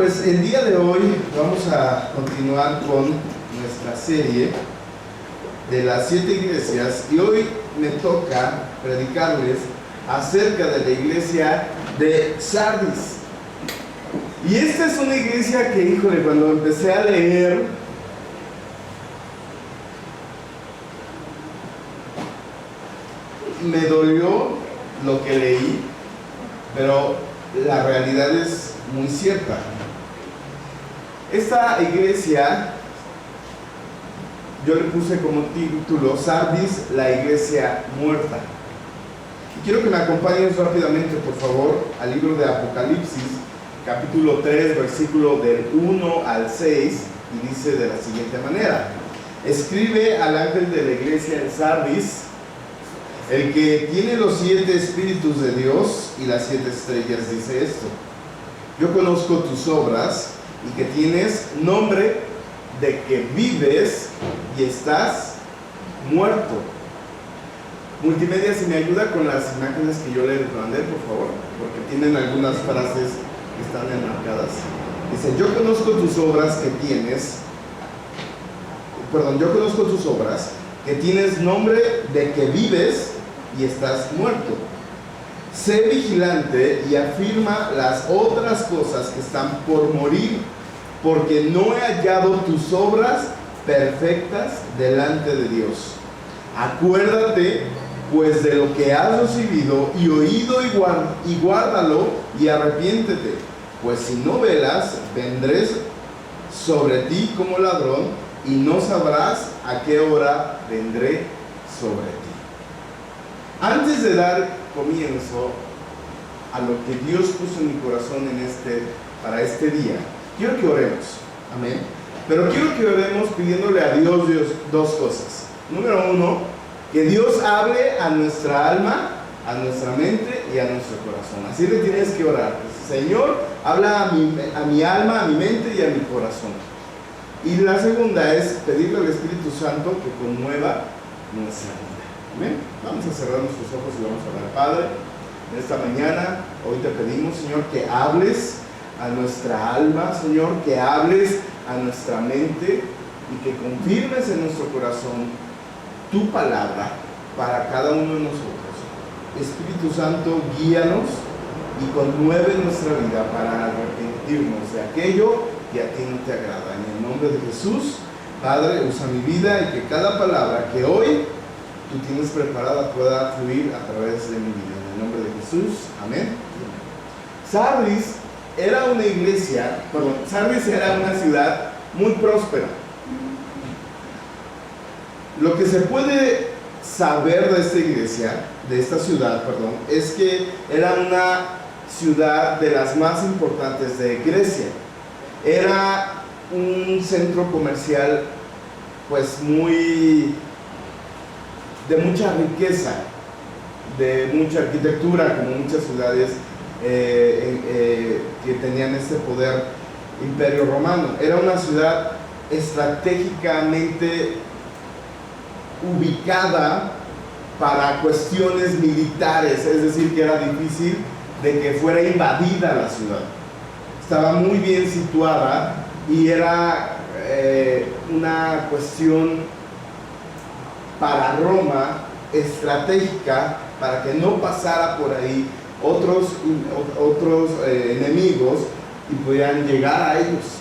Pues el día de hoy vamos a continuar con nuestra serie de las 7 iglesias y hoy me toca predicarles acerca de la iglesia de Sardis. Y esta es una iglesia que, híjole, cuando empecé a leer, me dolió lo que leí, pero la realidad es muy cierta. Esta iglesia, yo le puse como título Sardis, la iglesia muerta. Y quiero que me acompañen rápidamente, por favor, al libro de Apocalipsis, capítulo 3, versículo del 1 al 6, y dice de la siguiente manera: escribe al ángel de la iglesia en Sardis, el que tiene los 7 espíritus de Dios y las 7 estrellas, dice esto: yo conozco tus obras y que tienes nombre de que vives y estás muerto. Multimedia, si me ayuda con las imágenes que yo les mandé, por favor, porque tienen algunas frases que están enmarcadas. Dice: yo conozco tus obras que tienes nombre de que vives y estás muerto. Sé vigilante y afirma las otras cosas que están por morir, porque no he hallado tus obras perfectas delante de Dios. Acuérdate pues de lo que has recibido y oído y guárdalo y arrepiéntete, pues si no velas, vendré sobre ti como ladrón y no sabrás a qué hora vendré sobre ti. Antes de dar comienzo a lo que Dios puso en mi corazón para este día, quiero que oremos, amén. Pero quiero que oremos pidiéndole a Dios dos cosas. Número 1, que Dios hable a nuestra alma, a nuestra mente y a nuestro corazón. Así le tienes que orar: Señor, habla a mi alma, a mi mente y a mi corazón. Y la segunda es pedirle al Espíritu Santo que conmueva nuestra vida. Amén. Vamos a cerrar nuestros ojos y vamos a orar. Padre, en esta mañana, hoy te pedimos, Señor, que hables a nuestra alma, Señor, que hables a nuestra mente y que confirmes en nuestro corazón tu palabra para cada uno de nosotros. Espíritu Santo, guíanos y conmueve nuestra vida para arrepentirnos de aquello que a ti no te agrada. En el nombre de Jesús, Padre, usa mi vida y que cada palabra que hoy tú tienes preparada pueda fluir a través de mi vida. En el nombre de Jesús, amén. Sardis era una ciudad muy próspera. Lo que se puede saber de esta iglesia, de esta ciudad, es que era una ciudad de las más importantes de Grecia. Era un centro comercial, pues de mucha riqueza, de mucha arquitectura, como muchas ciudades que tenían este poder imperio romano. Era una ciudad estratégicamente ubicada para cuestiones militares, es decir, que era difícil de que fuera invadida la ciudad. Estaba muy bien situada y era una cuestión para Roma estratégica, para que no pasara por ahí otros enemigos y pudieran llegar a ellos.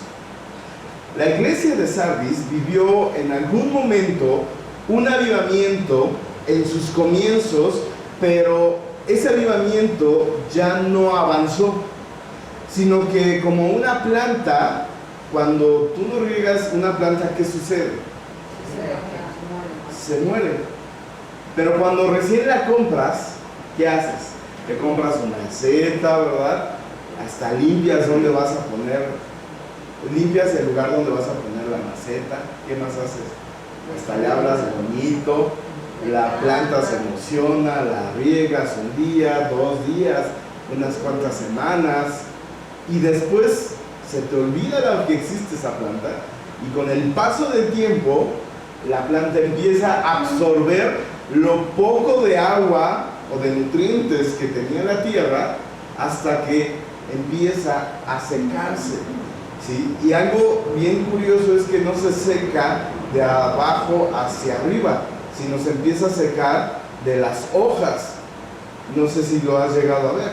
La iglesia de Sardis vivió en algún momento un avivamiento en sus comienzos, pero ese avivamiento ya no avanzó, sino que como una planta, cuando tú no riegas una planta, ¿qué sucede? Se muere. Pero cuando recién la compras, ¿qué haces? Te compras una maceta, ¿verdad? Hasta limpias el lugar donde vas a poner la maceta. ¿Qué más haces? Hasta le hablas bonito, la planta se emociona, la riegas un día, 2 días, unas cuantas semanas, y después se te olvida que existe esa planta, y con el paso del tiempo la planta empieza a absorber lo poco de agua o de nutrientes que tenía la tierra hasta que empieza a secarse. ¿sí? Y algo bien curioso es que no se seca de abajo hacia arriba, sino se empieza a secar de las hojas. No sé si lo has llegado a ver.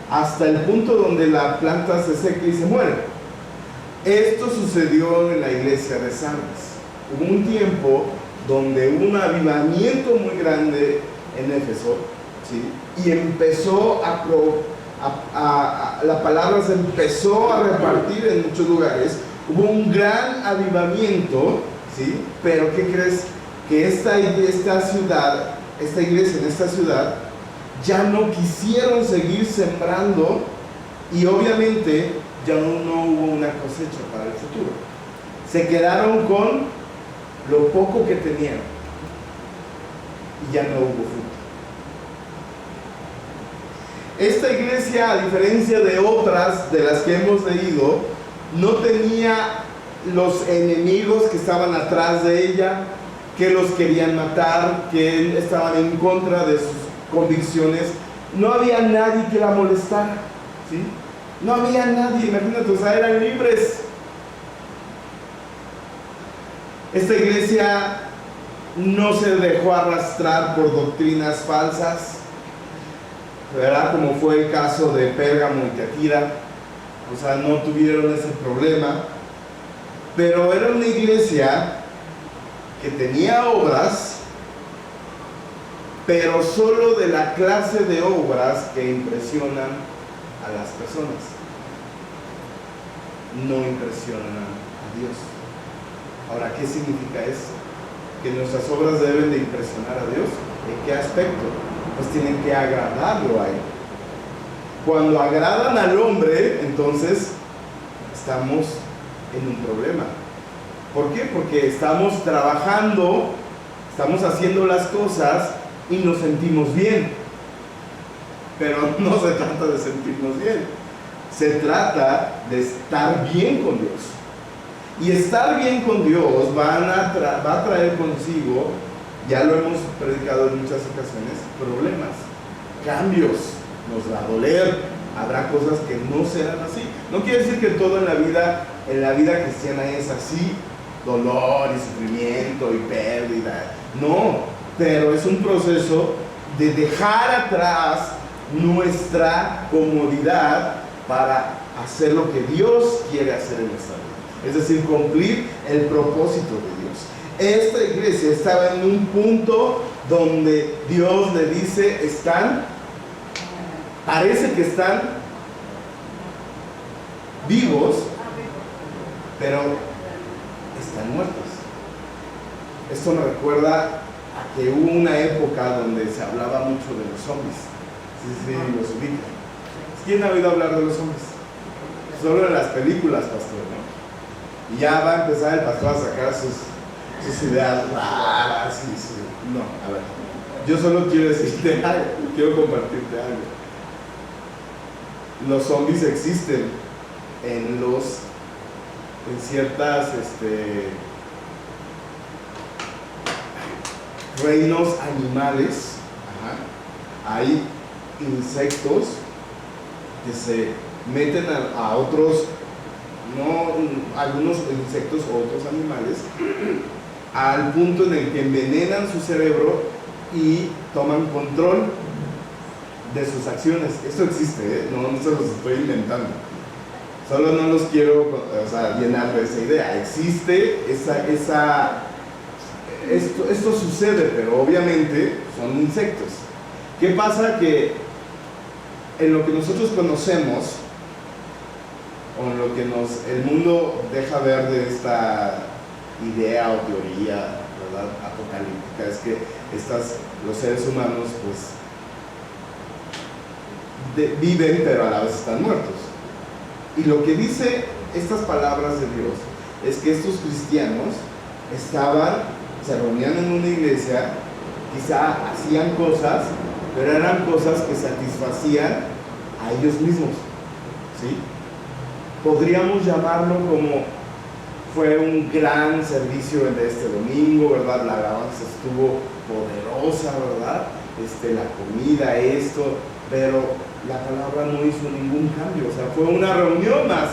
Hasta el punto donde la planta se seca y se muere. Esto sucedió en la iglesia de Sardes. Hubo un tiempo donde hubo un avivamiento muy grande en Éfeso, ¿sí? Y empezó la palabra se empezó a repartir en muchos lugares. Hubo un gran avivamiento, ¿sí? Pero ¿qué crees? Que esta iglesia en esta ciudad ya no quisieron seguir sembrando, y obviamente ya no hubo una cosecha para el futuro. Se quedaron con lo poco que tenían y ya no hubo fruto. Esta iglesia, a diferencia de otras de las que hemos leído, no tenía los enemigos que estaban atrás de ella, que los querían matar, que estaban en contra de sus convicciones. No había nadie que la molestara, ¿sí? No había nadie, imagínate, o sea, eran libres. Esta iglesia no se dejó arrastrar por doctrinas falsas, ¿verdad? Como fue el caso de Pérgamo y Tiatira. O sea, no tuvieron ese problema, pero era una iglesia que tenía obras, pero solo de la clase de obras que impresionan a las personas, no impresionan a Dios. Ahora, ¿qué significa eso? Que nuestras obras deben de impresionar a Dios. ¿En qué aspecto? Pues tienen que agradarlo a Él. Cuando agradan al hombre, entonces estamos en un problema. ¿Por qué? Porque estamos trabajando, estamos haciendo las cosas y nos sentimos bien. Pero no se trata de sentirnos bien, se trata de estar bien con Dios. Y estar bien con Dios va a traer consigo, ya lo hemos predicado en muchas ocasiones, problemas, cambios. Nos va a doler, habrá cosas que no serán así. No quiere decir que todo en la vida cristiana es así, dolor y sufrimiento y pérdida. No, pero es un proceso de dejar atrás nuestra comodidad para hacer lo que Dios quiere hacer en nuestra vida. Es decir, cumplir el propósito de Dios. Esta iglesia estaba en un punto donde Dios le dice, parece que están vivos, pero están muertos. Esto me recuerda a que hubo una época donde se hablaba mucho de los zombies. Sí, los ubican. ¿Quién ha oído hablar de los zombies? Solo en las películas, pastor, ¿no? Y ya va a empezar el pastor a sacar sus ideas raras. No, a ver. Yo solo quiero decirte algo, quiero compartirte algo. Los zombies existen en ciertas reinos animales. Hay insectos que se meten a otros, no algunos insectos o otros animales, al punto en el que envenenan su cerebro y toman control de sus acciones. Esto existe, ¿eh? No se los estoy inventando. Solo no los quiero, llenar de esa idea. Existe esto sucede, pero obviamente son insectos. ¿Qué pasa? Que en lo que nosotros conocemos, o en lo que el mundo deja ver de esta idea o teoría, ¿verdad?, apocalíptica, es que los seres humanos viven, pero a la vez están muertos. Y lo que dice estas palabras de Dios es que estos cristianos se reunían en una iglesia, quizá hacían cosas, pero eran cosas que satisfacían a ellos mismos, ¿sí? Podríamos llamarlo como fue un gran servicio el de este domingo, ¿verdad? La alabanza estuvo poderosa, ¿verdad? La comida, pero la palabra no hizo ningún cambio, o sea, fue una reunión más,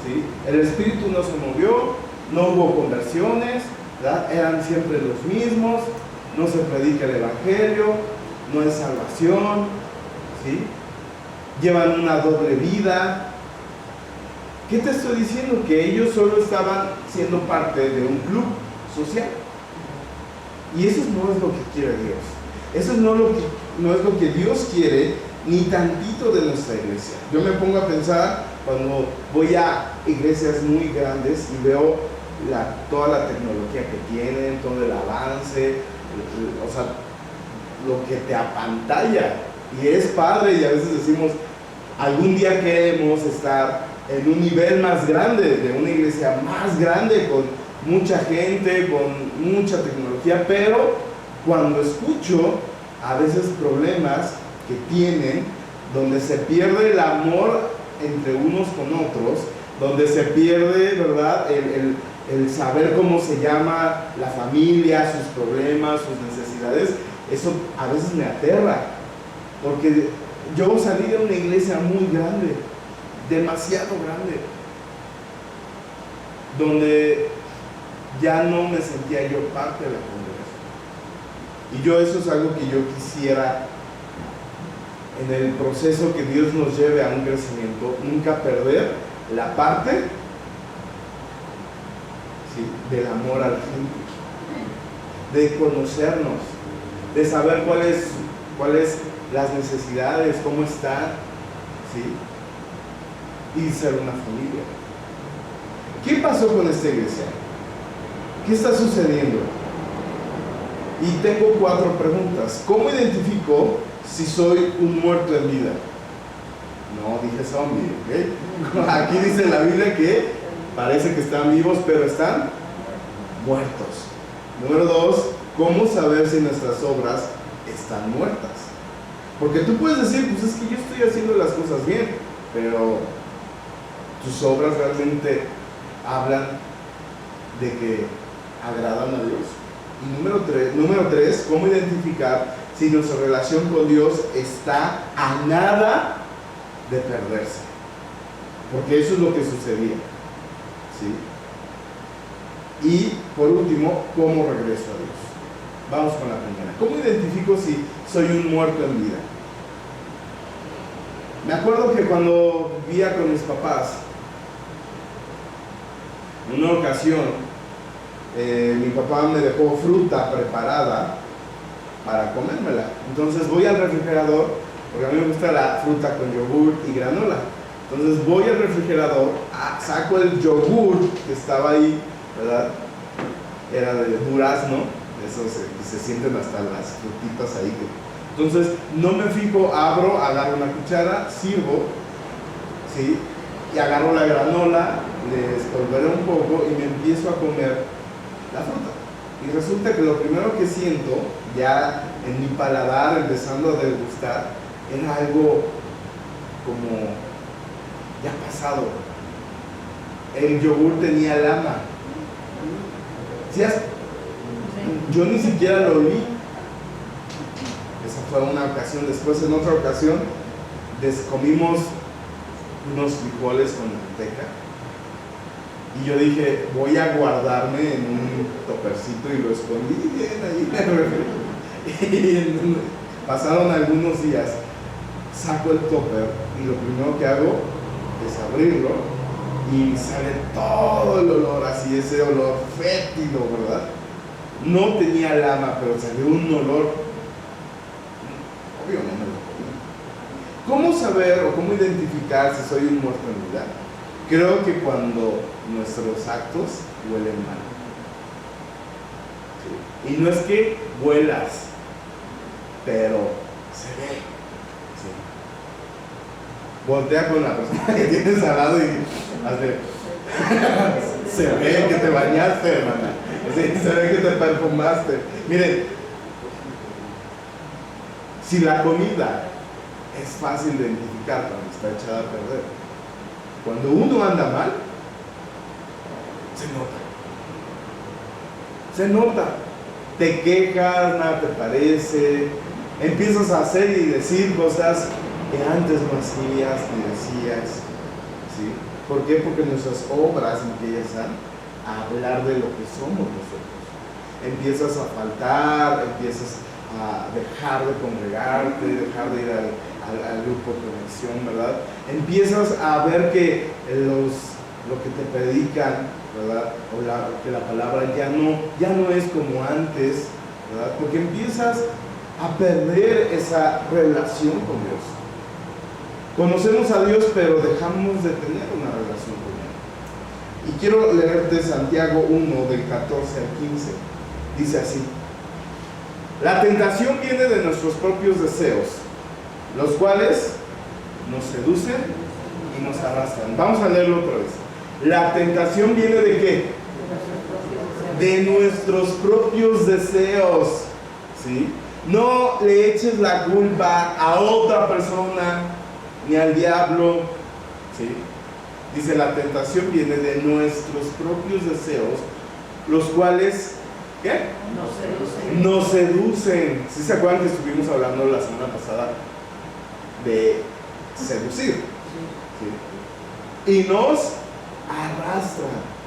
¿sí? El espíritu no se movió, no hubo conversiones, ¿verdad? Eran siempre los mismos, no se predica el evangelio, no hay salvación, ¿sí? Llevan una doble vida. ¿Qué te estoy diciendo? Que ellos solo estaban siendo parte de un club social. Y eso no es lo que quiere Dios. Eso no es lo que Dios quiere, ni tantito de nuestra iglesia. Yo me pongo a pensar cuando voy a iglesias muy grandes y veo toda la tecnología que tienen, todo el avance, o sea, lo que te apantalla. Y es padre, y a veces decimos, algún día queremos estar en un nivel más grande, de una iglesia más grande, con mucha gente, con mucha tecnología, pero cuando escucho a veces problemas que tienen, donde se pierde el amor entre unos con otros, donde se pierde, ¿verdad?, el saber cómo se llama la familia, sus problemas, sus necesidades, eso a veces me aterra, porque yo salí de una iglesia muy grande, demasiado grande, donde ya no me sentía yo parte de la congregación. Y yo, eso es algo que yo quisiera, en el proceso que Dios nos lleve a un crecimiento, nunca perder la parte, ¿sí?, del amor al gente, de conocernos, de saber cuáles las necesidades, cómo están, ¿sí?, y ser una familia. ¿Qué pasó con esta iglesia? ¿Qué está sucediendo? Y tengo 4 preguntas. ¿Cómo identifico si soy un muerto en vida? No dije zombie, ¿ok? Aquí dice la Biblia que parece que están vivos, pero están muertos. Número 2, ¿cómo saber si nuestras obras están muertas? Porque tú puedes decir, pues es que yo estoy haciendo las cosas bien, pero tus obras realmente hablan de que agradan a Dios. Y número 3, ¿cómo identificar si nuestra relación con Dios está a nada de perderse? Porque eso es lo que sucedía, ¿sí? Y por último, ¿cómo regreso a Dios? Vamos con la primera. ¿Cómo identifico si soy un muerto en vida? Me acuerdo que cuando vivía con mis papás, en una ocasión, mi papá me dejó fruta preparada para comérmela. Entonces voy al refrigerador, porque a mí me gusta la fruta con yogur y granola. Entonces voy al refrigerador, saco el yogur que estaba ahí, ¿verdad? Era de durazno, esos se sienten hasta las frutitas ahí. Entonces no me fijo, abro, agarro una cuchara, sirvo, ¿sí?, y agarro la granola, le espolvoré un poco y me empiezo a comer la fruta. Y resulta que lo primero que siento, ya en mi paladar, empezando a degustar, era algo como ya pasado. El yogur tenía lama. ¿Sí? Yo ni siquiera lo olí. Esa fue una ocasión. Después, en otra ocasión, comimos unos frijoles con manteca. Y yo dije, voy a guardarme en un topercito, y lo escondí bien ahí en el refri. Y pasaron algunos días, saco el topper y lo primero que hago es abrirlo y sale todo el olor, así, ese olor fétido, ¿verdad? No tenía lama, pero salió un olor, obvio no me lo comí. ¿Cómo saber o cómo identificar si soy un muerto en vida? Creo que cuando nuestros actos huelen mal. ¿Sí? Y no es que huelas, pero se ve. ¿Sí? Voltea con la persona que tienes al lado y hazle. Se ve que te bañaste, hermana. Sí, se ve que te perfumaste. Miren, si la comida es fácil de identificar cuando está echada a perder, cuando uno anda mal, se nota. Te quejas, nada te parece, empiezas a hacer y decir cosas que antes no hacías ni decías, ¿sí? ¿Por qué? Porque nuestras obras empiezan a hablar de lo que somos nosotros. Empiezas a faltar, empiezas a dejar de congregarte, dejar de ir al grupo de conexión, ¿verdad? Empiezas a ver que lo que te predican, ¿verdad? O que la palabra ya no es como antes, ¿verdad? Porque empiezas a perder esa relación con Dios. Conocemos a Dios, pero dejamos de tener una relación con Él. Y quiero leerte Santiago 1, del 14 al 15. Dice así: la tentación viene de nuestros propios deseos, los cuales nos seducen y nos arrastran. Vamos a leerlo otra vez. La tentación viene ¿de qué? De nuestros propios deseos, ¿sí? No le eches la culpa a otra persona ni al diablo, ¿sí? Dice, la tentación viene de nuestros propios deseos, los cuales, ¿qué? Nos seducen. ¿Sí se acuerdan que estuvimos hablando la semana pasada de seducir? ¿Sí? Y nos arrastran.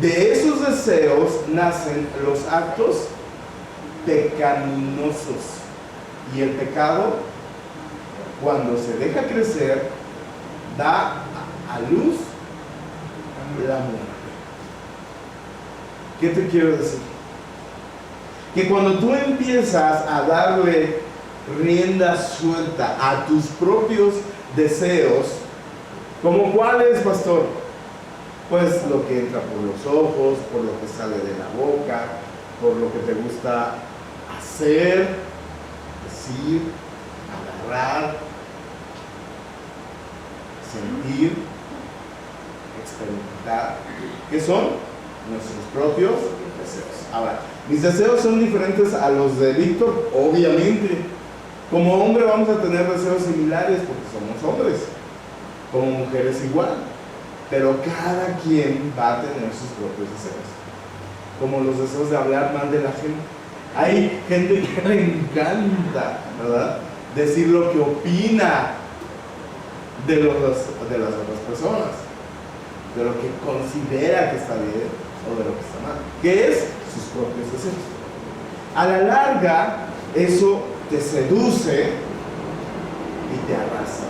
De esos deseos nacen los actos pecaminosos. Y el pecado, cuando se deja crecer, da a luz la muerte. ¿Qué te quiero decir? Que cuando tú empiezas a darle rienda suelta a tus propios deseos, ¿como cuáles, pastor? Pues lo que entra por los ojos, por lo que sale de la boca, por lo que te gusta hacer, decir, agarrar, sentir, experimentar, que son nuestros propios deseos. Ahora, mis deseos son diferentes a los de Víctor, obviamente. Como hombre vamos a tener deseos similares porque somos hombres, como mujeres igual, pero cada quien va a tener sus propios deseos. Como los deseos de hablar mal de la gente. Hay gente que le encanta, ¿verdad?, decir lo que opina de las otras personas, de lo que considera que está bien o de lo que está mal, que es sus propios deseos. A la larga, eso te seduce y te arrastra.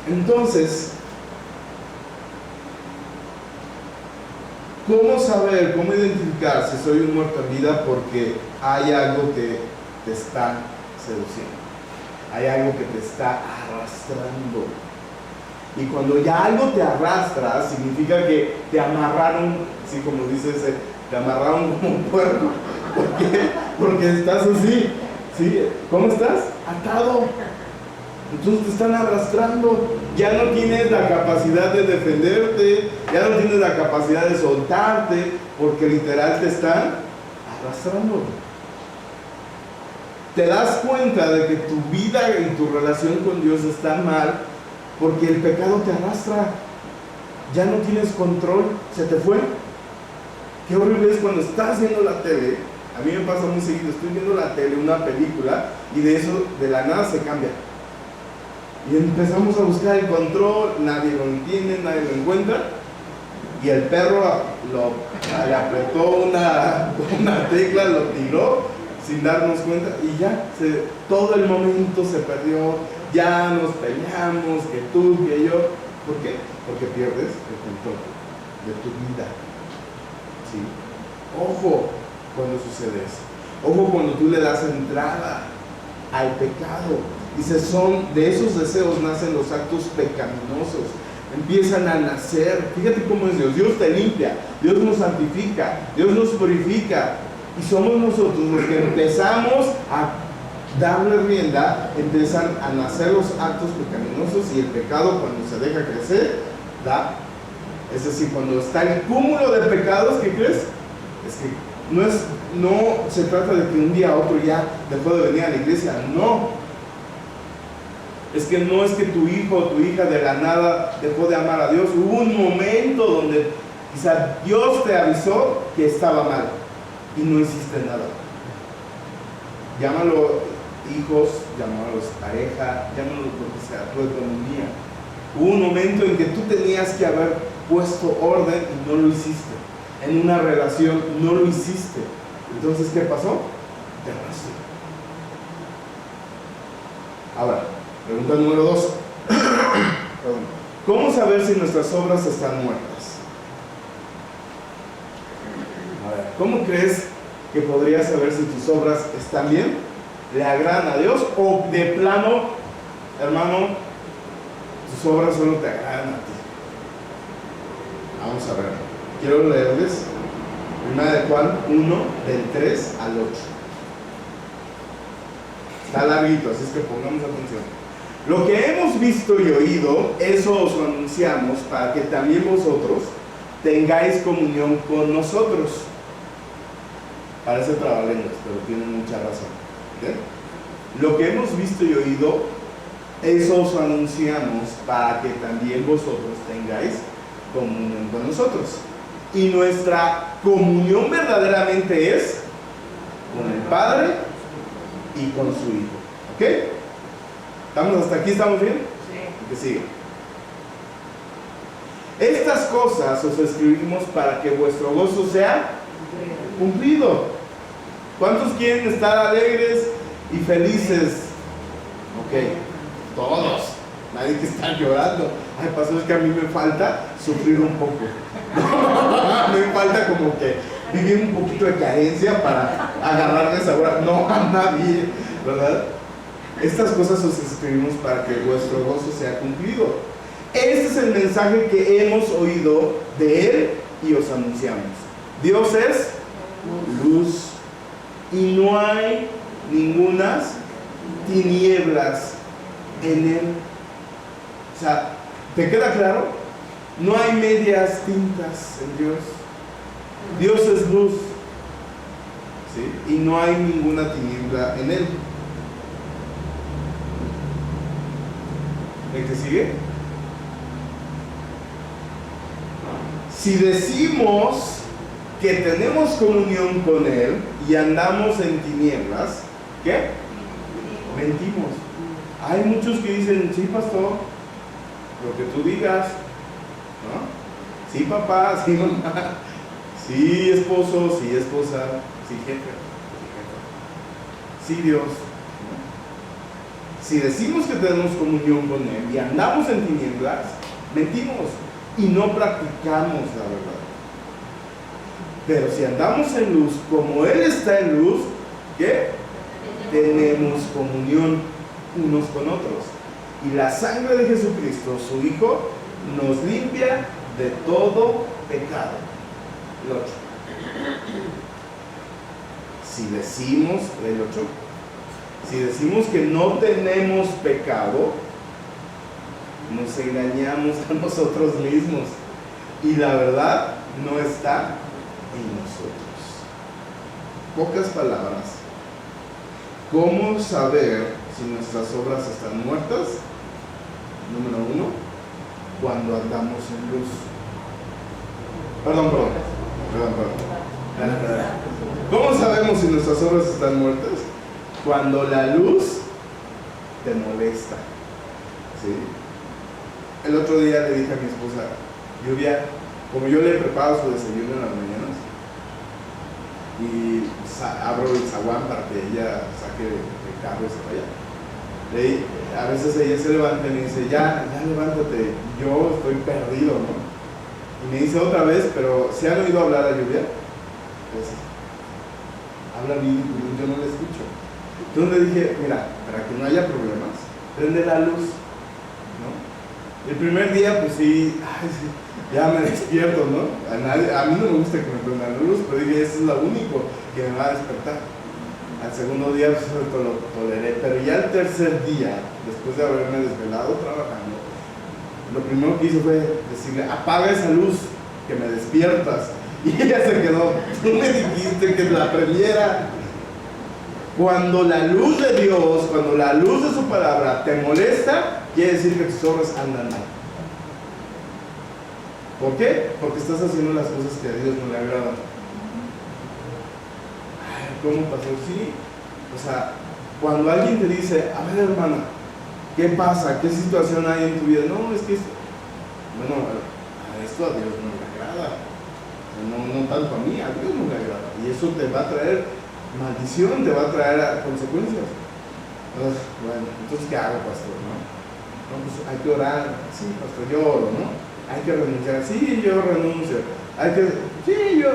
Entonces, ¿cómo saber, cómo identificar si soy un muerto en vida? Porque hay algo que te está seduciendo, hay algo que te está arrastrando. Y cuando ya algo te arrastra, significa que te amarraron, así como dices, te amarraron como un puerco. ¿Por qué? Porque estás así, ¿sí? ¿Cómo estás? Atado. Entonces te están arrastrando. Ya no tienes la capacidad de defenderte, ya no tienes la capacidad de soltarte, porque literal te están arrastrando. Te das cuenta de que tu vida y tu relación con Dios están mal porque el pecado te arrastra. Ya no tienes control, se te fue. Qué horrible es cuando estás viendo la tele. A mí me pasa muy seguido, estoy viendo la tele, una película, y de eso, de la nada se cambia. Y empezamos a buscar el control, nadie lo entiende, nadie lo encuentra, y el perro le apretó una tecla, lo tiró sin darnos cuenta, y ya, todo el momento se perdió, ya nos peleamos, que tú, que yo. ¿Por qué? Porque pierdes el control de tu vida. ¿Sí? Ojo cuando sucede eso. Ojo cuando tú le das entrada al pecado. Dice, de esos deseos nacen los actos pecaminosos. Empiezan a nacer. Fíjate cómo es Dios. Dios te limpia, Dios nos santifica, Dios nos purifica. Y somos nosotros los que empezamos a darle rienda, empiezan a nacer los actos pecaminosos, y el pecado, cuando se deja crecer, es decir, cuando está el cúmulo de pecados, ¿qué crees? Es que no se trata de que un día a otro ya dejó de venir a la iglesia, no. Es que no es que tu hijo o tu hija de la nada dejó de amar a Dios. Hubo un momento donde quizá Dios te avisó que estaba mal y no hiciste nada. Llámalo hijos llámalos pareja, llámalos lo que sea, tu economía. Hubo un momento en que tú tenías que haber puesto orden y no lo hiciste. En una relación no lo hiciste. Entonces, ¿qué pasó? Te arrastró. Ahora, pregunta número 2. ¿Cómo saber si nuestras obras están muertas? A ver, ¿cómo crees que podrías saber si tus obras están bien? ¿Le agradan a Dios? ¿O de plano, hermano, tus obras solo te agradan a ti? Vamos a ver. Quiero leerles 1 de Juan 1, del 3 al 8. Está larguito, así es que pongamos atención. Lo que hemos visto y oído, eso os anunciamos para que también vosotros tengáis comunión con nosotros. Parece trabalenguas, pero tiene mucha razón. ¿Okay? Lo que hemos visto y oído, eso os anunciamos para que también vosotros tengáis comunión con nosotros. Y nuestra comunión verdaderamente es con el Padre y con su Hijo. ¿Ok? ¿Estamos hasta aquí? ¿Estamos bien? Sí. Que sigue. Estas cosas os escribimos para que vuestro gozo sea cumplido. ¿Cuántos quieren estar alegres y felices? Ok, todos. Nadie que está llorando. Ay, pastor, es que a mí me falta sufrir un poco. Me falta como que vivir un poquito de carencia para agarrarme esa hora. No a nadie, ¿verdad? Estas cosas os escribimos para que vuestro gozo sea cumplido. Este es el mensaje que hemos oído de Él y os anunciamos. Dios es luz y no hay ningunas tinieblas en Él. O sea, ¿te queda claro? No hay medias tintas en Dios. Dios es luz, ¿sí? Y no hay ninguna tiniebla en Él. ¿El que sigue? Si decimos que tenemos comunión con Él y andamos en tinieblas, ¿qué? Mentimos. Hay muchos que dicen, sí, pastor, lo que tú digas, ¿no? Sí, papá, sí, mamá, sí, esposo, sí, esposa, sí, jefe, sí, Dios. Si decimos que tenemos comunión con Él y andamos en tinieblas, mentimos y no practicamos la verdad. Pero si andamos en luz, como Él está en luz, ¿qué? Tenemos comunión unos con otros. Y la sangre de Jesucristo, su Hijo, nos limpia de todo pecado. El 8. Si decimos, el 8. Si decimos que no tenemos pecado, nos engañamos a nosotros mismos y la verdad no está en nosotros. Pocas palabras. ¿Cómo saber si nuestras obras están muertas? Número 1, cuando andamos en luz. Perdón. ¿Cómo sabemos si nuestras obras están muertas? Cuando la luz te molesta, ¿sí? El otro día le dije a mi esposa, Lluvia, como yo le preparo su desayuno en las mañanas y abro el zaguán para que ella saque el carro y se vaya, a veces ella se levanta y me dice, ya levántate, yo estoy perdido, ¿no? Y me dice otra vez, pero ¿se han oído hablar a Lluvia? Pues habla bien, yo no le escucho. Entonces le dije, mira, para que no haya problemas, prende la luz, ¿no? El primer día, pues sí, ya me despierto, ¿no? A mí no me gusta que me prendan la luz, pero dije, eso es lo único que me va a despertar. Al segundo día, pues lo toleré, pero ya el tercer día, después de haberme desvelado trabajando, lo primero que hice fue decirle, apaga esa luz, que me despiertas. Y ella se quedó, tú me dijiste que la prendiera. Cuando la luz de Dios, cuando la luz de su palabra te molesta, quiere decir que tus obras andan mal. ¿Por qué? Porque estás haciendo las cosas que a Dios no le agradan. Ay, ¿cómo pasó? Sí, o sea, Cuando alguien te dice, a ver hermana, ¿qué pasa? ¿Qué situación hay en tu vida? No, es que bueno, a esto a Dios no le agrada. No tanto a mí, a Dios no le agrada. Y eso te va a traer maldición, te va a traer consecuencias. Bueno, entonces ¿qué hago, pastor? No, pues hay que orar. Sí, pastor, yo oro, ¿no? Hay que renunciar. Sí, yo renuncio. Sí, yo.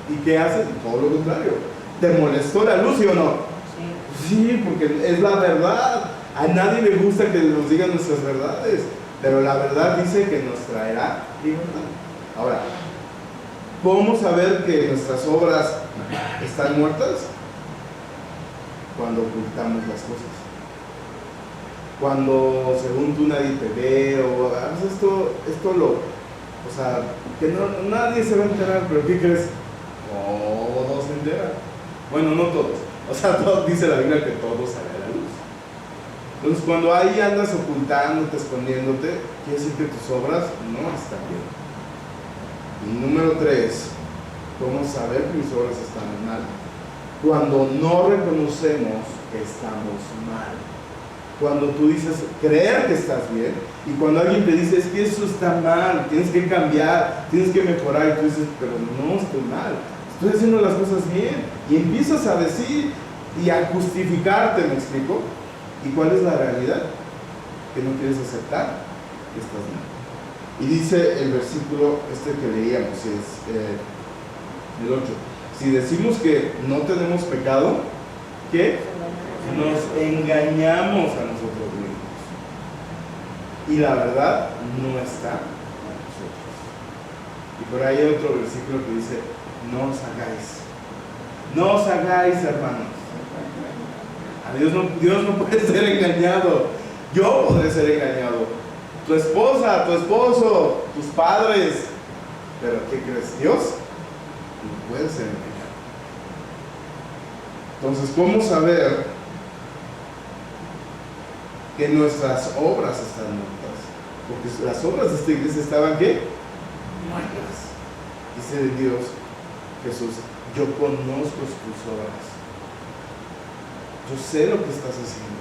¿Y qué haces? Todo lo contrario. ¿Te molestó la luz, sí o no? Sí, porque es la verdad. A nadie le gusta que nos digan nuestras verdades, pero la verdad dice que nos traerá libertad. Ahora, ¿cómo saber que nuestras obras están muertas? Cuando ocultamos las cosas. Cuando según tú nadie te ve, o o sea, que nadie se va a enterar, pero ¿qué crees? Todos se enteran. Bueno, no todos. O sea, dice la Biblia que todo sale a la luz. Entonces, cuando ahí andas ocultándote, escondiéndote, quiere decir que tus obras no están bien. Y número 3, ¿cómo saber que mis obras están mal? Cuando no reconocemos que estamos mal. Cuando tú dices creer que estás bien, y cuando alguien te dice, es que eso está mal, tienes que cambiar, tienes que mejorar, y tú dices, pero no estoy mal, estoy haciendo las cosas bien, y empiezas a decir y a justificarte, ¿me explico? ¿Y cuál es la realidad? Que no quieres aceptar que estás mal. Y dice el versículo que leíamos, es el 8, si decimos que no tenemos pecado, ¿qué? Nos engañamos a nosotros mismos. Y la verdad no está en nosotros. Y por ahí hay otro versículo que dice, no os hagáis. No os hagáis, hermanos. Dios no puede ser engañado. Yo podré ser engañado. Tu esposa, tu esposo, tus padres. Pero ¿qué crees? Dios no puede ser engañado. Entonces, ¿cómo saber que nuestras obras están muertas? Porque las obras de esta iglesia estaban ¿qué? Muertas. Dice Dios, Jesús, yo conozco tus obras. Yo sé lo que estás haciendo.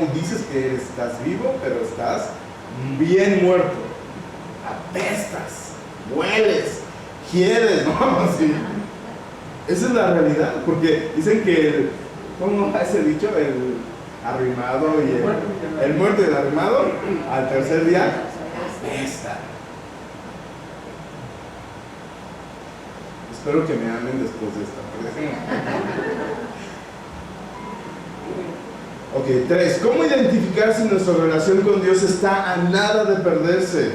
Y dices que estás vivo, pero estás bien muerto. Apestas, hueles, quieres, ¿no? Así. Esa es la realidad, porque dicen que ¿cómo va ese dicho? El arrimado y el muerto y el arrimado al tercer día apesta. Espero que me amen después de esta. Ok, 3. ¿Cómo identificar si nuestra relación con Dios está a nada de perderse?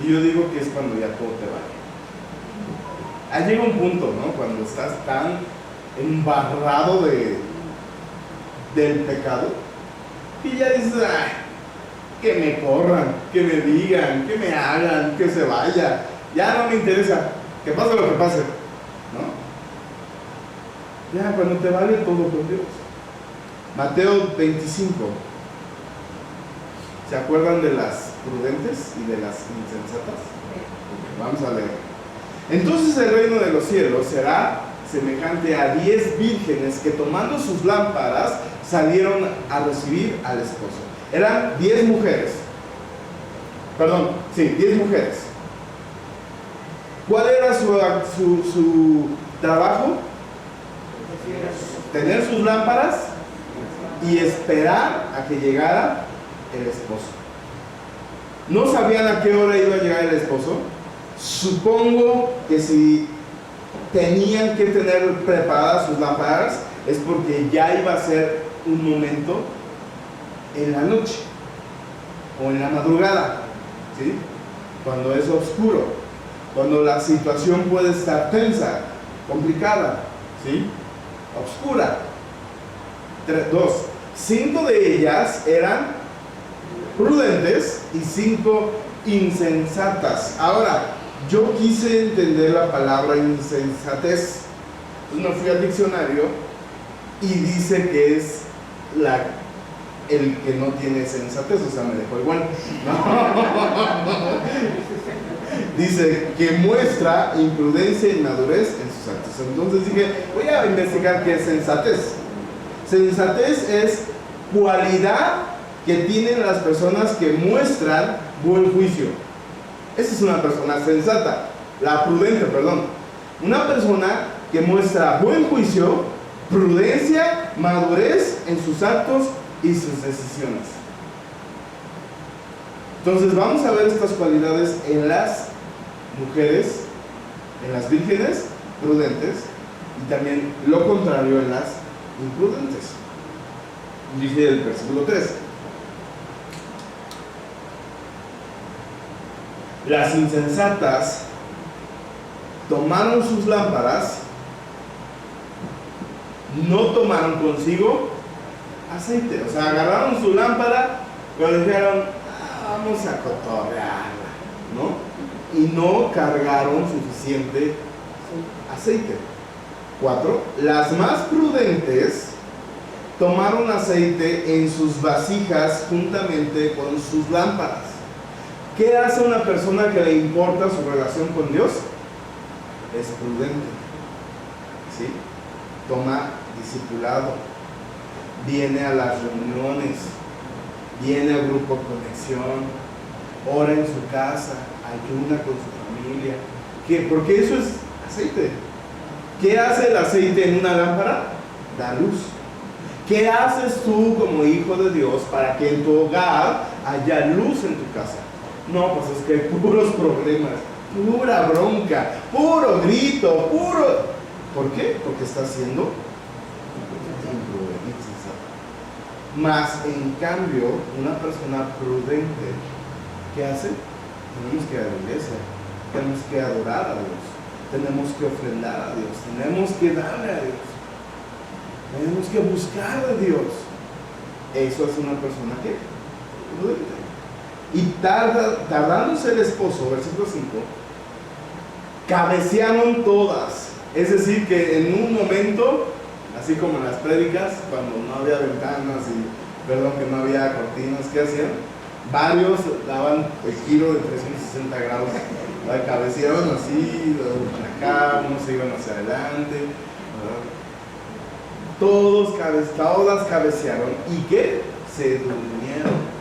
Y yo digo que es cuando ya todo te va. Ahí llega un punto, ¿no? Cuando estás tan embarrado del pecado, y ya dices, ay, que me corran, que me digan, que me hagan, que se vaya. Ya no me interesa, que pase lo que pase, ¿no? Ya cuando te vale todo con Dios. Mateo 25. ¿Se acuerdan de las prudentes y de las insensatas? Vamos a leer. Entonces el reino de los cielos será semejante a 10 vírgenes que tomando sus lámparas salieron a recibir al esposo. Eran 10 mujeres. Perdón, sí, 10 mujeres. ¿Cuál era su trabajo? Tener sus lámparas y esperar a que llegara el esposo. ¿No sabían a qué hora iba a llegar el esposo? Supongo que si tenían que tener preparadas sus lámparas es porque ya iba a ser un momento en la noche o en la madrugada, ¿sí? Cuando es oscuro, cuando la situación puede estar tensa, complicada, ¿sí? Oscura. 2. 5 de ellas eran prudentes y 5 insensatas. Ahora, yo quise entender la palabra insensatez. Entonces me fui al diccionario y dice que es el que no tiene sensatez, o sea, me dejó igual. No. Dice que muestra imprudencia e inmadurez en sus actos. Entonces dije, voy a investigar qué es sensatez. Sensatez es cualidad que tienen las personas que muestran buen juicio. Esa es una persona sensata, la prudente, perdón. Una persona que muestra buen juicio, prudencia, madurez en sus actos y sus decisiones. Entonces vamos a ver estas cualidades en las mujeres, en las vírgenes prudentes, y también lo contrario en las imprudentes. Dice el versículo 3. Las insensatas tomaron sus lámparas, no tomaron consigo aceite. O sea, agarraron su lámpara, pero dijeron, vamos a cotorrearla, ¿no? Y no cargaron suficiente aceite. 4. Las más prudentes tomaron aceite en sus vasijas juntamente con sus lámparas. ¿Qué hace una persona que le importa su relación con Dios? Es prudente, ¿sí? Toma discipulado, viene a las reuniones, viene al grupo Conexión, ora en su casa, ayuda con su familia. ¿Qué? Porque eso es aceite. ¿Qué hace el aceite en una lámpara? Da luz. ¿Qué haces tú como hijo de Dios para que en tu hogar haya luz en tu casa? No, pues es que hay puros problemas, pura bronca, puro grito, puro... ¿Por qué? Porque está siendo insensato. Mas, en cambio, una persona prudente, ¿qué hace? Tenemos que ir a la iglesia, tenemos que adorar a Dios, tenemos que ofrendar a Dios, tenemos que darle a Dios, tenemos que buscar a Dios. Eso es una persona que prudente. Y tardándose el esposo, versículo 5, cabecearon todas. Es decir, que en un momento, así como en las prédicas, cuando no había ventanas y, que no había cortinas, ¿qué hacían? Varios daban el giro de 360 grados. Cabecearon así, acá, unos se iban hacia adelante, ¿verdad? Todas cabecearon. ¿Y qué? Se durmieron.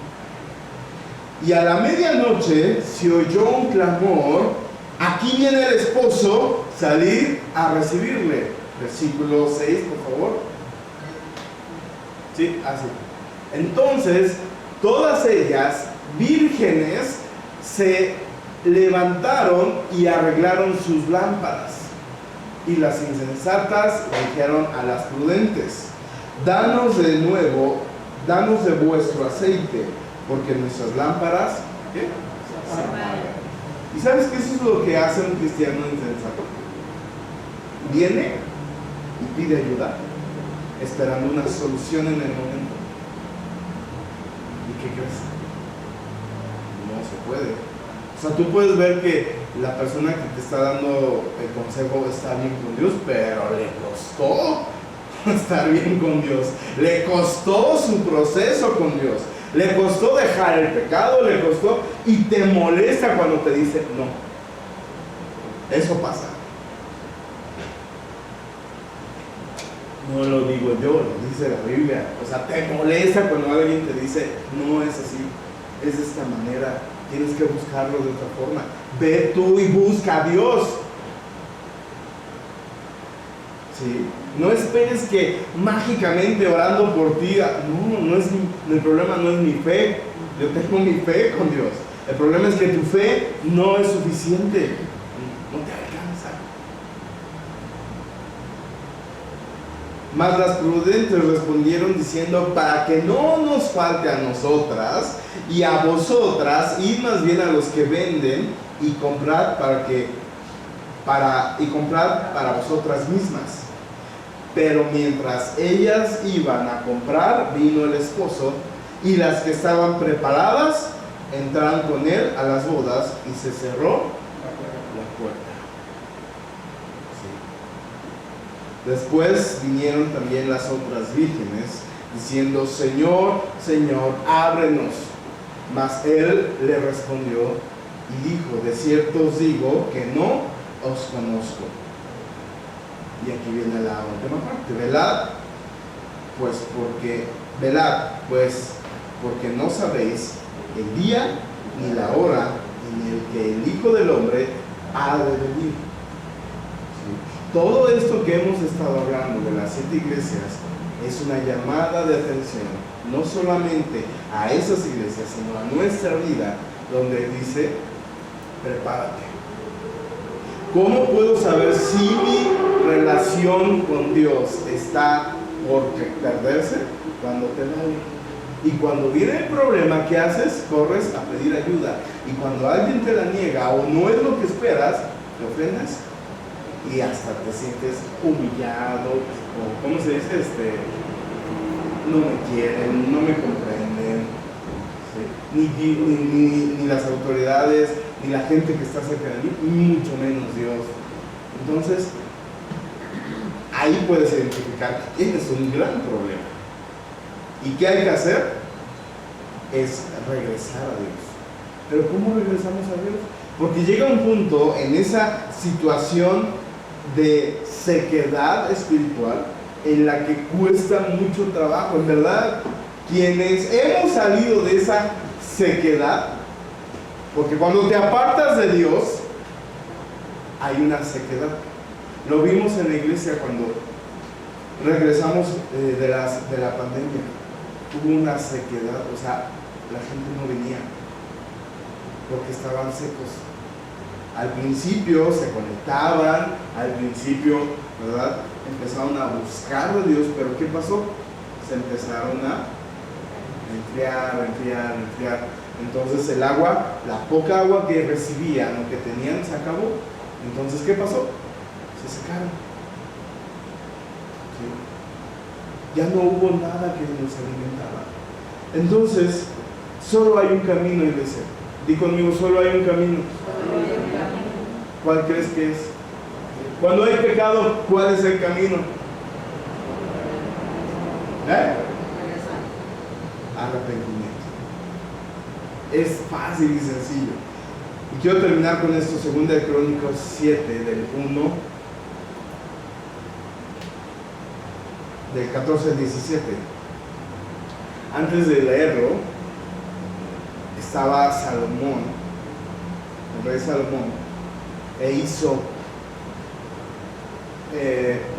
Y a la medianoche se oyó un clamor. Aquí viene el esposo, salir a recibirle. Versículo 6, por favor. Sí, así. Entonces, todas ellas, vírgenes, se levantaron y arreglaron sus lámparas. Y las insensatas dijeron a las prudentes: danos de nuevo, danos de vuestro aceite, porque nuestras lámparas, ¿qué? Se apagan. ¿Y sabes qué? Eso es lo que hace un cristiano insensato. Viene y pide ayuda, esperando una solución en el momento. ¿Y qué crees? No se puede. O sea, tú puedes ver que la persona que te está dando el consejo está bien con Dios, pero le costó estar bien con Dios. Le costó su proceso con Dios. Le costó dejar el pecado, le costó, y te molesta cuando te dice no. Eso pasa. No lo digo yo, lo dice la Biblia. O sea, te molesta cuando alguien te dice no es así, es de esta manera, tienes que buscarlo de otra forma. Ve tú y busca a Dios. ¿Sí? No esperes que mágicamente orando por ti, no es el problema no es mi fe. Yo tengo mi fe con Dios. El problema es que tu fe no es suficiente, no te alcanza. Mas las prudentes respondieron diciendo: para que no nos falte a nosotras y a vosotras, id más bien a los que venden y comprad para vosotras mismas. Pero mientras ellas iban a comprar, vino el esposo, y las que estaban preparadas entraron con él a las bodas, y se cerró la puerta. Sí. Después vinieron también las otras vírgenes, diciendo: Señor, Señor, ábrenos. Mas él le respondió y dijo: de cierto os digo que no os conozco. Y aquí viene la última parte. Velad, pues porque no sabéis el día ni la hora en el que el Hijo del Hombre ha de venir. ¿Sí? Todo esto que hemos estado hablando de las 7 iglesias es una llamada de atención, no solamente a esas iglesias, sino a nuestra vida, donde dice, prepárate. ¿Cómo puedo saber si mi relación con Dios está por perderse? Cuando te da. Y cuando viene el problema, ¿qué haces? Corres a pedir ayuda. Y cuando alguien te la niega o no es lo que esperas, te ofendes y hasta te sientes humillado, o ¿cómo se dice? No me quieren, no me comprenden, ¿sí? Ni las autoridades, ni la gente que está cerca de mí, mucho menos Dios. Entonces, ahí puedes identificar que tienes un gran problema. ¿Y qué hay que hacer? Es regresar a Dios. ¿Pero cómo regresamos a Dios? Porque llega un punto en esa situación de sequedad espiritual en la que cuesta mucho trabajo. En verdad, quienes hemos salido de esa sequedad, porque cuando te apartas de Dios, hay una sequedad. Lo vimos en la iglesia cuando regresamos de la pandemia. Hubo una sequedad, o sea, la gente no venía porque estaban secos. Al principio se conectaban, al principio, ¿verdad? Empezaron a buscar de Dios, pero ¿qué pasó? Se empezaron a enfriar. Entonces el agua, la poca agua que recibían o que tenían se acabó. Entonces, ¿qué pasó? Se secaron. ¿Sí? Ya no hubo nada que nos alimentara. Entonces, solo hay un camino, iglesia. Di conmigo, solo hay un camino. ¿Cuál crees que es? Cuando hay pecado, ¿cuál es el camino? Arrepentimiento. Es fácil y sencillo. Y quiero terminar con esto, 2 de Crónicas 7, del 1, del 14 al 17. Antes de leerlo, estaba Salomón, el rey Salomón, e hizo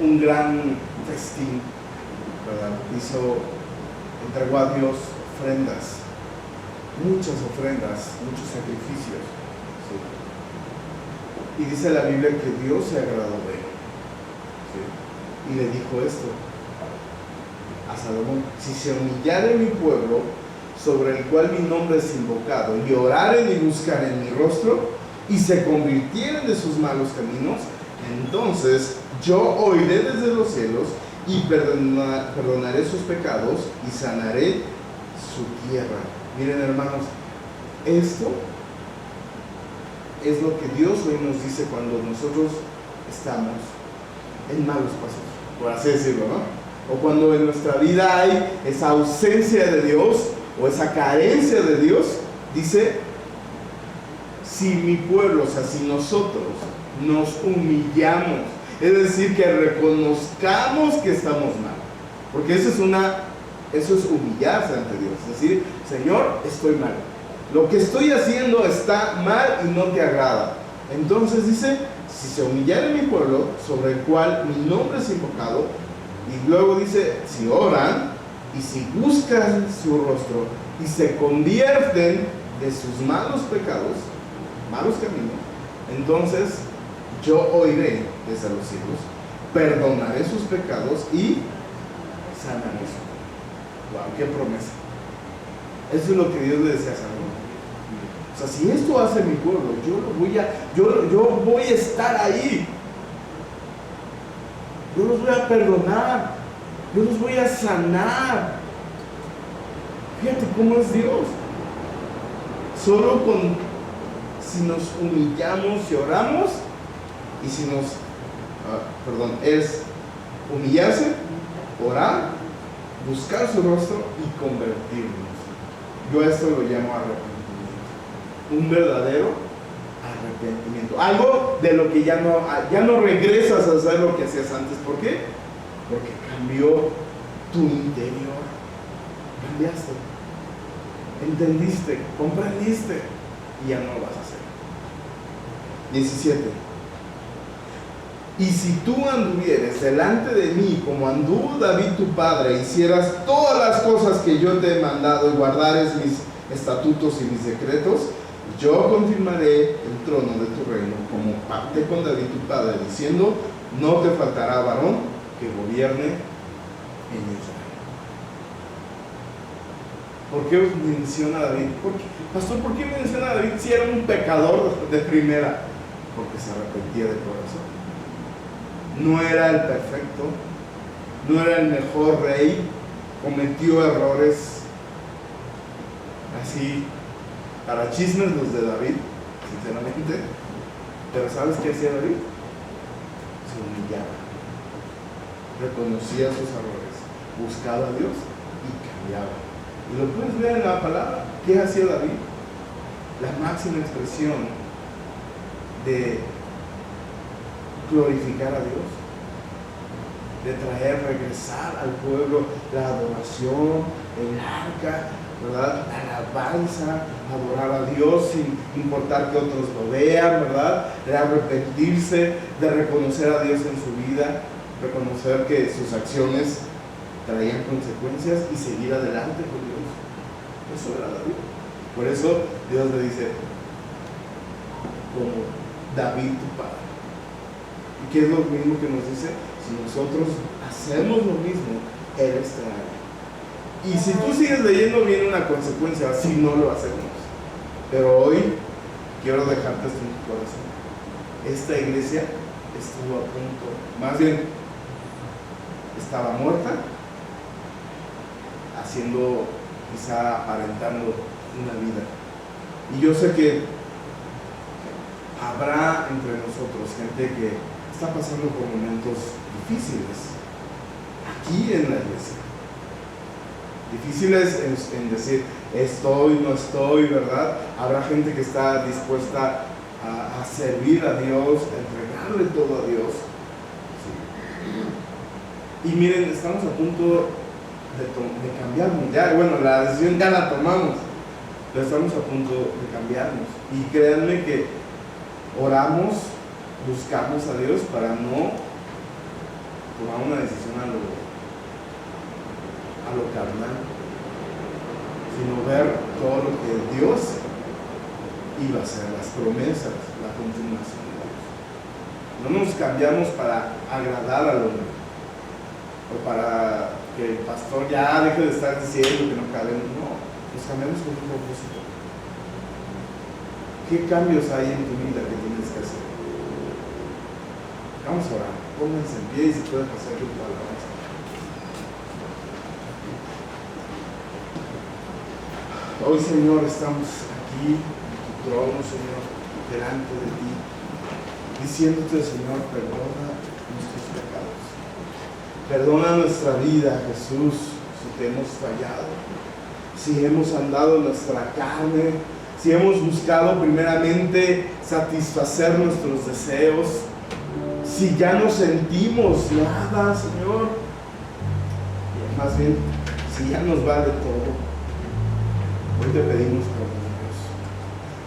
un gran festín, ¿verdad? Entregó a Dios ofrendas, muchas ofrendas, muchos sacrificios, ¿sí? Y dice la Biblia que Dios se agradó de él, ¿sí? Y le dijo esto a Salomón: si se humillare mi pueblo, sobre el cual mi nombre es invocado, y oraren y buscaren mi rostro, y se convirtieren de sus malos caminos, entonces yo oiré desde los cielos y perdonaré sus pecados y sanaré su tierra. Miren, hermanos, esto es lo que Dios hoy nos dice cuando nosotros estamos en malos pasos, por así decirlo, ¿no? O cuando en nuestra vida hay esa ausencia de Dios o esa carencia de Dios. Dice: si mi pueblo, o sea, si nosotros nos humillamos, es decir, que reconozcamos que estamos mal, porque eso es humillarse ante Dios, es decir, Señor, estoy mal, lo que estoy haciendo está mal y no te agrada. Entonces dice: si se humillare mi pueblo, sobre el cual mi nombre es invocado, y luego dice: si oran y si buscan su rostro y se convierten de sus malos pecados, malos caminos, entonces yo oiré desde los cielos, perdonaré sus pecados y sanaré su tierra. Wow, qué promesa. Eso es lo que Dios le decía a Salomón. O sea, si esto hace mi pueblo, yo voy a estar ahí. Yo los voy a perdonar, yo los voy a sanar. Fíjate cómo es Dios. Solo si nos humillamos y oramos, y si es humillarse, orar, buscar su rostro y convertirnos. Yo a esto lo llamo arrepentimiento. Un verdadero arrepentimiento. Algo de lo que ya no regresas a hacer lo que hacías antes. ¿Por qué? Porque cambió tu interior. Cambiaste. Entendiste, comprendiste y ya no lo vas a hacer. 17. Y si tú anduvieres delante de mí como anduvo David tu padre, hicieras todas las cosas que yo te he mandado y guardares mis estatutos y mis decretos, yo confirmaré el trono de tu reino como pacté con David tu padre, diciendo, no te faltará varón que gobierne en Israel. ¿Por qué menciona a David? Pastor, ¿por qué menciona a David si era un pecador de primera? Porque se arrepentía de corazón. No era el perfecto, no era el mejor rey, cometió errores. Así, para chismes los de David, sinceramente. Pero ¿sabes qué hacía David? Se humillaba, reconocía sus errores, buscaba a Dios y cambiaba. Y lo puedes ver en la palabra. ¿Qué hacía David? La máxima expresión de glorificar a Dios, de traer, regresar al pueblo la adoración, el arca, ¿verdad? La alabanza, adorar a Dios sin importar que otros lo vean, ¿verdad? De arrepentirse, de reconocer a Dios en su vida, reconocer que sus acciones traían consecuencias y seguir adelante con Dios. Eso era David. Por eso Dios le dice, como David tu padre. ¿Y qué es lo mismo que nos dice? Si nosotros hacemos lo mismo, Él estará. Y si tú sigues leyendo, viene una consecuencia si no lo hacemos. Pero hoy quiero dejarte esto en tu corazón. Esta iglesia estuvo a punto, más bien estaba muerta, haciendo, quizá aparentando una vida. Y yo sé que habrá entre nosotros gente que está pasando por momentos difíciles aquí en la iglesia. Difíciles en decir estoy, no estoy, ¿verdad? Habrá gente que está dispuesta a servir a Dios, a entregarle todo a Dios. Sí. Y miren, estamos a punto de cambiarnos. Ya, bueno, la decisión ya la tomamos, pero estamos a punto de cambiarnos. Y créanme que oramos, buscamos a Dios para no tomar una decisión a lo carnal, sino ver todo lo que Dios iba a hacer, las promesas, la continuación de Dios. No nos cambiamos para agradar al hombre o para que el pastor ya deje de estar diciendo que no cabemos. No, nos cambiamos con un propósito. ¿Qué cambios hay en tu vida que tienes que hacer? Vamos a orar. Pónganse en pie y si pueden pasar tu alabanza. Hoy, Señor, estamos aquí en tu trono, Señor, delante de ti, diciéndote, Señor, perdona nuestros pecados. Perdona nuestra vida, Jesús, si te hemos fallado, si hemos andado en nuestra carne, si hemos buscado primeramente satisfacer nuestros deseos, si ya no sentimos nada, Señor, más bien, si ya nos vale todo. Hoy te pedimos perdón, Dios.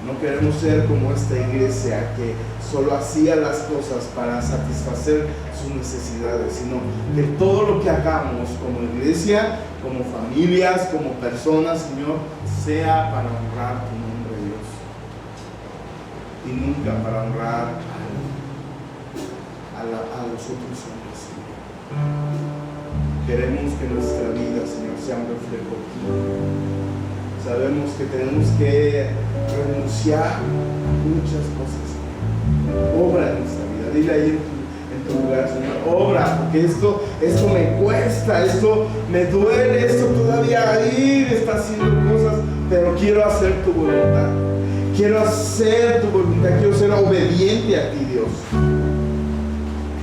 No queremos ser como esta iglesia que solo hacía las cosas para satisfacer sus necesidades, sino que todo lo que hagamos como iglesia, como familias, como personas, Señor, sea para honrar tu nombre, Dios. Y nunca para honrar a los otros hombres, Señor. Queremos que nuestra vida, Señor, sea un reflejo tuyo. Sabemos que tenemos que renunciar a muchas cosas. Obra en nuestra vida. Dile ahí en tu lugar, Señor, obra, porque esto me cuesta, esto me duele, esto todavía ahí está haciendo cosas, pero quiero hacer tu voluntad. Quiero hacer tu voluntad, quiero ser obediente a ti, Dios.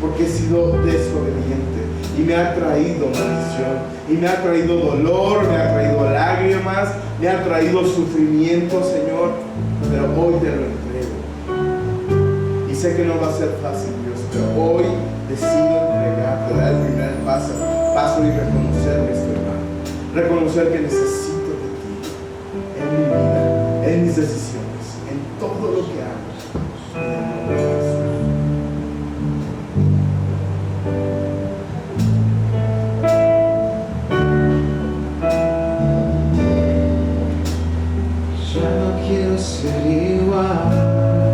Porque he sido desobediente y me ha traído maldición, y me ha traído dolor, me ha traído lágrimas, me ha traído sufrimiento, Señor, pero hoy te lo entrego. sé que no va a ser fácil, Dios, pero hoy decido entregarte, dar el primer paso y reconocer que estoy mal. Reconocer que necesito de ti en mi vida, en mis decisiones, en todo lo que hago. Ya no quiero ser igual.